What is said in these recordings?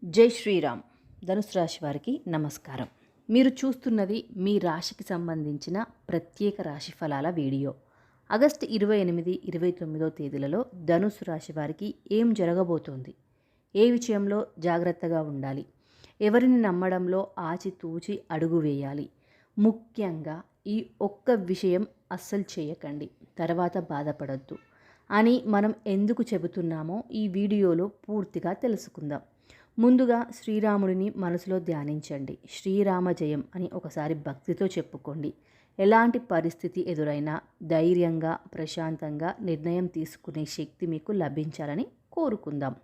జై శ్రీరామ్. ధనుసు రాశి వారికి నమస్కారం. మీరు చూస్తున్నది మీ రాశికి సంబంధించిన ప్రత్యేక రాశి ఫలాల వీడియో. ఆగస్టు 28, 29 తేదీలలో ధనుసు రాశి వారికి ఏం జరగబోతోంది, ఏ విషయంలో జాగ్రత్తగా ఉండాలి, ఎవరిని నమ్మడంలో ఆచితూచి అడుగు వేయాలి, ముఖ్యంగా ఈ ఒక్క విషయం అస్సలు చేయకండి, తర్వాత బాధపడద్దు అని మనం ఎందుకు చెబుతున్నామో ఈ వీడియోలో పూర్తిగా తెలుసుకుందాం. ముందుగా శ్రీరాముడిని మనసులో ధ్యానించండి. శ్రీరామ జయం అని ఒకసారి భక్తితో చెప్పుకోండి. ఎలాంటి పరిస్థితి ఎదురైనా ధైర్యంగా ప్రశాంతంగా నిర్ణయం తీసుకునే శక్తి మీకు లభించాలని కోరుకుందాం.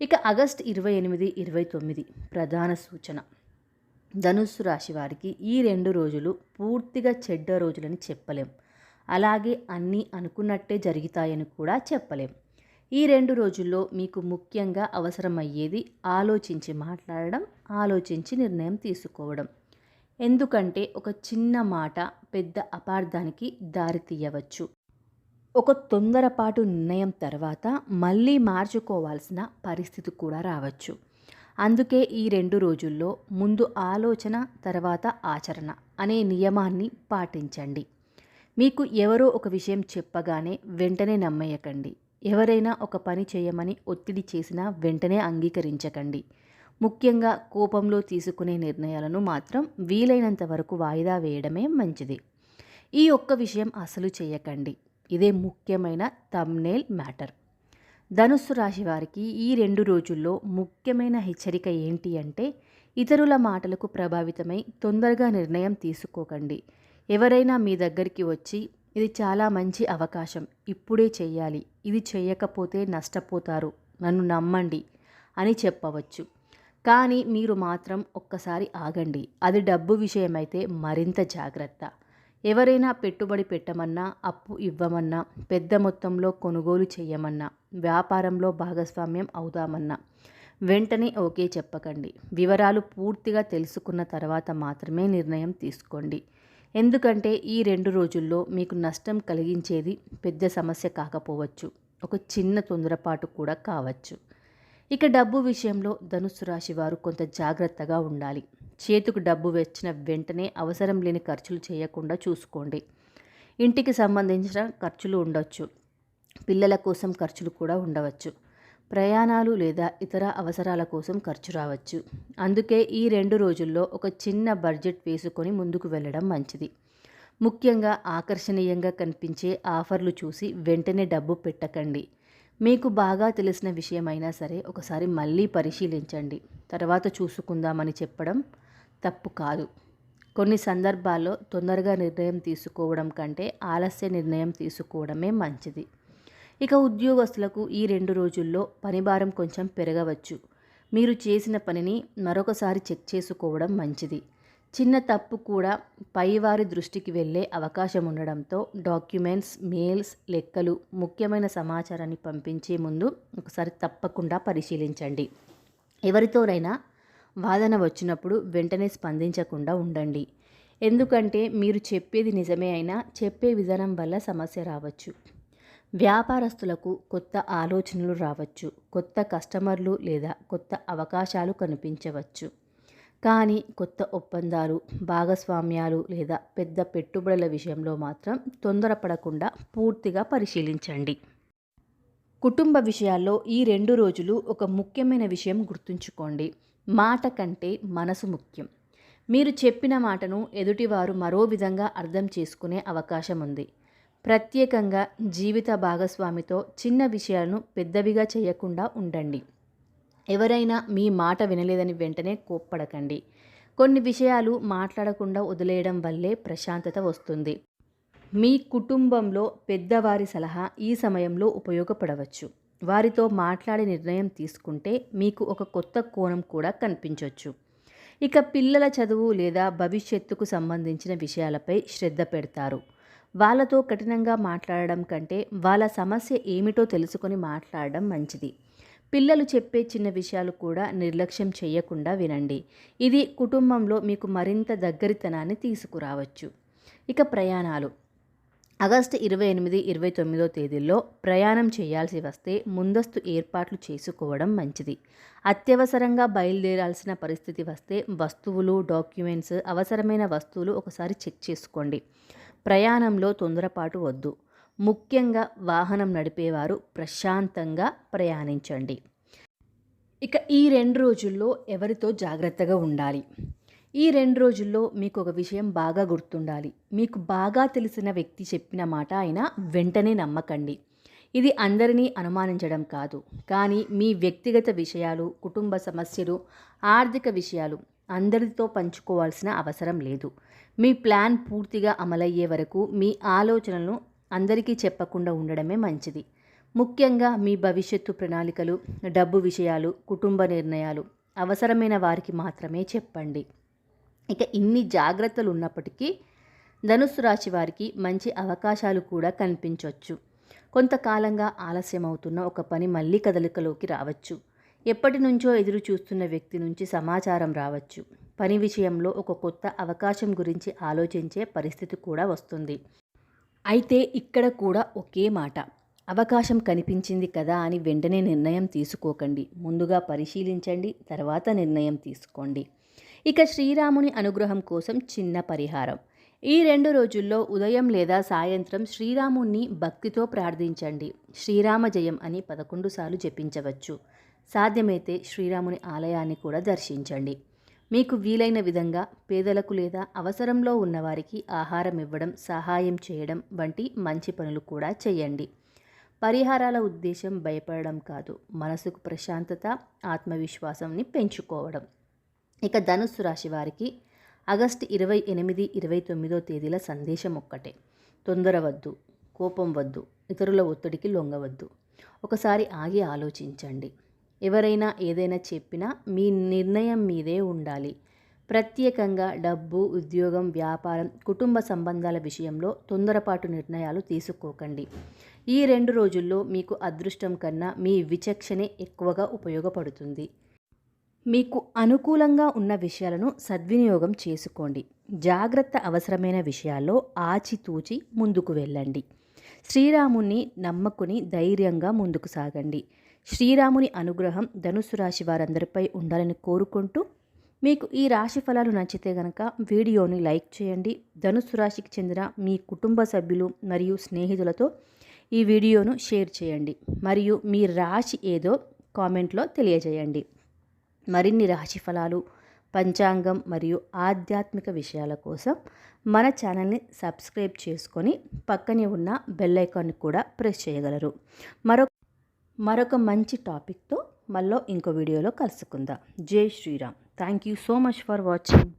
ఇక ఆగస్టు 28, 29 ప్రధాన సూచన. ధనుస్సు రాశి వారికి ఈ 2 రోజులు పూర్తిగా చెడ్డ రోజులని చెప్పలేం, అలాగే అన్నీ అనుకున్నట్టే జరుగుతాయని కూడా చెప్పలేం. ఈ 2 రోజుల్లో మీకు ముఖ్యంగా అవసరమయ్యేది ఆలోచించి మాట్లాడడం, ఆలోచించి నిర్ణయం తీసుకోవడం. ఎందుకంటే ఒక చిన్న మాట పెద్ద అపార్థానికి దారితీయవచ్చు. ఒక తొందరపాటు నిర్ణయం తర్వాత మళ్ళీ మార్చుకోవాల్సిన పరిస్థితి కూడా రావచ్చు. అందుకే ఈ 2 రోజుల్లో ముందు ఆలోచన తర్వాత ఆచరణ అనే నియమాన్ని పాటించండి. మీకు ఎవరో ఒక విషయం చెప్పగానే వెంటనే నమ్మేయకండి. ఎవరైనా ఒక పని చేయమని ఒత్తిడి చేసినా వెంటనే అంగీకరించకండి. ముఖ్యంగా కోపంలో తీసుకునే నిర్ణయాలను మాత్రం వీలైనంత వరకు వాయిదా వేయడమే మంచిది. ఈ ఒక్క విషయం అసలు చేయకండి. ఇదే ముఖ్యమైన థంబ్నెయిల్ మ్యాటర్. ధనుస్సు రాశి వారికి ఈ 2 రోజుల్లో ముఖ్యమైన హెచ్చరిక ఏంటి అంటే, ఇతరుల మాటలకు ప్రభావితమై తొందరగా నిర్ణయం తీసుకోకండి. ఎవరైనా మీ దగ్గరికి వచ్చి ఇది చాలా మంచి అవకాశం, ఇప్పుడే చెయ్యాలి, ఇది చేయకపోతే నష్టపోతారు, నన్ను నమ్మండి అని చెప్పవచ్చు. కానీ మీరు మాత్రం ఒక్కసారి ఆగండి. అది డబ్బు విషయమైతే మరింత జాగ్రత్త. ఎవరైనా పెట్టుబడి పెట్టమన్నా, అప్పు ఇవ్వమన్నా, పెద్ద మొత్తంలో కొనుగోలు చేయమన్నా, వ్యాపారంలో భాగస్వామ్యం అవుదామన్నా వెంటనే ఓకే చెప్పకండి. వివరాలు పూర్తిగా తెలుసుకున్న తర్వాత మాత్రమే నిర్ణయం తీసుకోండి. ఎందుకంటే ఈ 2 రోజుల్లో మీకు నష్టం కలిగించేది పెద్ద సమస్య కాకపోవచ్చు, ఒక చిన్న తొందరపాటు కూడా కావచ్చు. ఇక డబ్బు విషయంలో ధనుస్సు రాశి వారు కొంత జాగ్రత్తగా ఉండాలి. చేతికి డబ్బు వచ్చిన వెంటనే అవసరం లేని ఖర్చులు చేయకుండా చూసుకోండి. ఇంటికి సంబంధించిన ఖర్చులు ఉండవచ్చు, పిల్లల కోసం ఖర్చులు కూడా ఉండవచ్చు, ప్రయాణాలు లేదా ఇతర అవసరాల కోసం ఖర్చు రావచ్చు. అందుకే ఈ 2 రోజుల్లో ఒక చిన్న బడ్జెట్ వేసుకొని ముందుకు వెళ్ళడం మంచిది. ముఖ్యంగా ఆకర్షణీయంగా కనిపించే ఆఫర్లు చూసి వెంటనే డబ్బు పెట్టకండి. మీకు బాగా తెలిసిన విషయమైనా సరే ఒకసారి మళ్ళీ పరిశీలించండి, తర్వాత చూసుకుందామని చెప్పడం తప్పు కాదు. కొన్ని సందర్భాల్లో తొందరగా నిర్ణయం తీసుకోవడం కంటే ఆలస్య నిర్ణయం తీసుకోవడమే మంచిది. ఇక ఉద్యోగస్తులకు ఈ 2 రోజుల్లో పనిభారం కొంచెం పెరగవచ్చు. మీరు చేసిన పనిని మరొకసారి చెక్ చేసుకోవడం మంచిది. చిన్న తప్పు కూడా పైవారి దృష్టికి వెళ్ళే అవకాశం ఉండడంతో డాక్యుమెంట్స్, మెయిల్స్, లెక్కలు, ముఖ్యమైన సమాచారాన్ని పంపించే ముందు ఒకసారి తప్పకుండా పరిశీలించండి. ఎవరితోనైనా వాదన వచ్చినప్పుడు వెంటనే స్పందించకుండా ఉండండి. ఎందుకంటే మీరు చెప్పేది నిజమే అయినా చెప్పే విధానం వల్ల సమస్య రావచ్చు. వ్యాపారస్తులకు కొత్త ఆలోచనలు రావచ్చు, కొత్త కస్టమర్లు లేదా కొత్త అవకాశాలు కనిపించవచ్చు. కానీ కొత్త ఒప్పందాలు, భాగస్వామ్యాలు లేదా పెద్ద పెట్టుబడుల విషయంలో మాత్రం తొందరపడకుండా పూర్తిగా పరిశీలించండి. కుటుంబ విషయాల్లో ఈ 2 రోజులు ఒక ముఖ్యమైన విషయం గుర్తుంచుకోండి. మాట కంటే మనసు ముఖ్యం. మీరు చెప్పిన మాటను ఎదుటివారు మరో విధంగా అర్థం చేసుకునే అవకాశం ఉంది. ప్రత్యేకంగా జీవిత భాగస్వామితో చిన్న విషయాలను పెద్దవిగా చేయకుండా ఉండండి. ఎవరైనా మీ మాట వినలేదని వెంటనే కోప్పడకండి. కొన్ని విషయాలు మాట్లాడకుండా వదిలేయడం వల్లే ప్రశాంతత వస్తుంది. మీ కుటుంబంలో పెద్దవారి సలహా ఈ సమయంలో ఉపయోగపడవచ్చు. వారితో మాట్లాడి నిర్ణయం తీసుకుంటే మీకు ఒక కొత్త కోణం కూడా కనిపించవచ్చు. ఇక పిల్లల చదువు లేదా భవిష్యత్తుకు సంబంధించిన విషయాలపై శ్రద్ధ పెడతారు. వాళ్ళతో కఠినంగా మాట్లాడడం కంటే వాళ్ళ సమస్య ఏమిటో తెలుసుకొని మాట్లాడడం మంచిది. పిల్లలు చెప్పే చిన్న విషయాలు కూడా నిర్లక్ష్యం చేయకుండా వినండి. ఇది కుటుంబంలో మీకు మరింత దగ్గరితనాన్ని తీసుకురావచ్చు. ఇక ప్రయాణాలు. ఆగస్టు 28, 29 తేదీల్లో ప్రయాణం చేయాల్సి వస్తే ముందస్తు ఏర్పాట్లు చేసుకోవడం మంచిది. అత్యవసరంగా బయలుదేరాల్సిన పరిస్థితి వస్తే వస్తువులు, డాక్యుమెంట్స్, అవసరమైన వస్తువులు ఒకసారి చెక్ చేసుకోండి. ప్రయాణంలో తొందరపాటు వద్దు. ముఖ్యంగా వాహనం నడిపేవారు ప్రశాంతంగా ప్రయాణించండి. ఇక ఈ 2 రోజుల్లో ఎవరితో జాగ్రత్తగా ఉండాలి? ఈ 2 రోజుల్లో మీకు ఒక విషయం బాగా గుర్తుండాలి. మీకు బాగా తెలిసిన వ్యక్తి చెప్పిన మాట అయినా వెంటనే నమ్మకండి. ఇది అందరినీ అనుమానించడం కాదు, కానీ మీ వ్యక్తిగత విషయాలు, కుటుంబ సమస్యలు, ఆర్థిక విషయాలు అందరితో పంచుకోవాల్సిన అవసరం లేదు. మీ ప్లాన్ పూర్తిగా అమలయ్యే వరకు మీ ఆలోచనలను అందరికీ చెప్పకుండా ఉండడమే మంచిది. ముఖ్యంగా మీ భవిష్యత్తు ప్రణాళికలు, డబ్బు విషయాలు, కుటుంబ నిర్ణయాలు అవసరమైన వారికి మాత్రమే చెప్పండి. ఇక ఇన్ని జాగ్రత్తలు ఉన్నప్పటికీ ధనుస్సు రాశి వారికి మంచి అవకాశాలు కూడా కనిపించవచ్చు. కొంతకాలంగా ఆలస్యమవుతున్న ఒక పని మళ్ళీ కదలికలోకి రావచ్చు. ఎప్పటి నుంచో ఎదురు చూస్తున్న వ్యక్తి నుంచి సమాచారం రావచ్చు. పని విషయంలో ఒక కొత్త అవకాశం గురించి ఆలోచించే పరిస్థితి కూడా వస్తుంది. అయితే ఇక్కడ కూడా ఒకే మాట, అవకాశం కనిపించింది కదా అని వెంటనే నిర్ణయం తీసుకోకండి. ముందుగా పరిశీలించండి, తర్వాత నిర్ణయం తీసుకోండి. ఇక శ్రీరాముని అనుగ్రహం కోసం చిన్న పరిహారం. ఈ 2 రోజుల్లో ఉదయం లేదా సాయంత్రం శ్రీరాముణ్ణి భక్తితో ప్రార్థించండి. శ్రీరామ జయం అని 11 సార్లు జపించవచ్చు. సాధ్యమైతే శ్రీరాముని ఆలయాన్ని కూడా దర్శించండి. మీకు వీలైన విధంగా పేదలకు లేదా అవసరంలో ఉన్నవారికి ఆహారం ఇవ్వడం, సహాయం చేయడం వంటి మంచి పనులు కూడా చేయండి. పరిహారాల ఉద్దేశం భయపడడం కాదు, మనసుకు ప్రశాంతత, ఆత్మవిశ్వాసాన్ని పెంచుకోవడం. ఇక ధనుస్సు రాశి వారికి ఆగస్టు 28, 29 తేదీల సందేశం ఒక్కటే: తొందర వద్దు, కోపం వద్దు, ఇతరుల ఒత్తిడికి లొంగవద్దు. ఒకసారి ఆగి ఆలోచించండి. ఎవరైనా ఏదైనా చెప్పినా మీ నిర్ణయం మీదే ఉండాలి. ప్రత్యేకంగా డబ్బు, ఉద్యోగం, వ్యాపారం, కుటుంబ సంబంధాల విషయంలో తొందరపాటు నిర్ణయాలు తీసుకోకండి. ఈ 2 రోజుల్లో మీకు అదృష్టం కన్నా మీ విచక్షణే ఎక్కువగా ఉపయోగపడుతుంది. మీకు అనుకూలంగా ఉన్న విషయాలను సద్వినియోగం చేసుకోండి. జాగ్రత్త అవసరమైన విషయాల్లో ఆచితూచి ముందుకు వెళ్ళండి. శ్రీరాముని నమ్మకుని ధైర్యంగా ముందుకు సాగండి. శ్రీరాముని అనుగ్రహం ధనుస్సు రాశి వారందరిపై ఉండాలని కోరుకుంటూ, మీకు ఈ రాశి ఫలాలు నచ్చితే గనక వీడియోని లైక్ చేయండి. ధనుస్సు రాశికి చెందిన మీ కుటుంబ సభ్యులు మరియు స్నేహితులతో ఈ వీడియోను షేర్ చేయండి. మరియు మీ రాశి ఏదో కామెంట్లో తెలియజేయండి. మరిన్ని రాశి ఫలాలు, పంచాంగం మరియు ఆధ్యాత్మిక విషయాల కోసం మన ఛానల్ని సబ్స్క్రైబ్ చేసుకొని పక్కనే ఉన్న బెల్ ఐకాన్ని కూడా ప్రెస్ చేయగలరు. మరొక మంచి టాపిక్తో మళ్ళీ ఇంకో వీడియోలో కలుసుకుందాం. జై Sriram. Thank you so much for watching.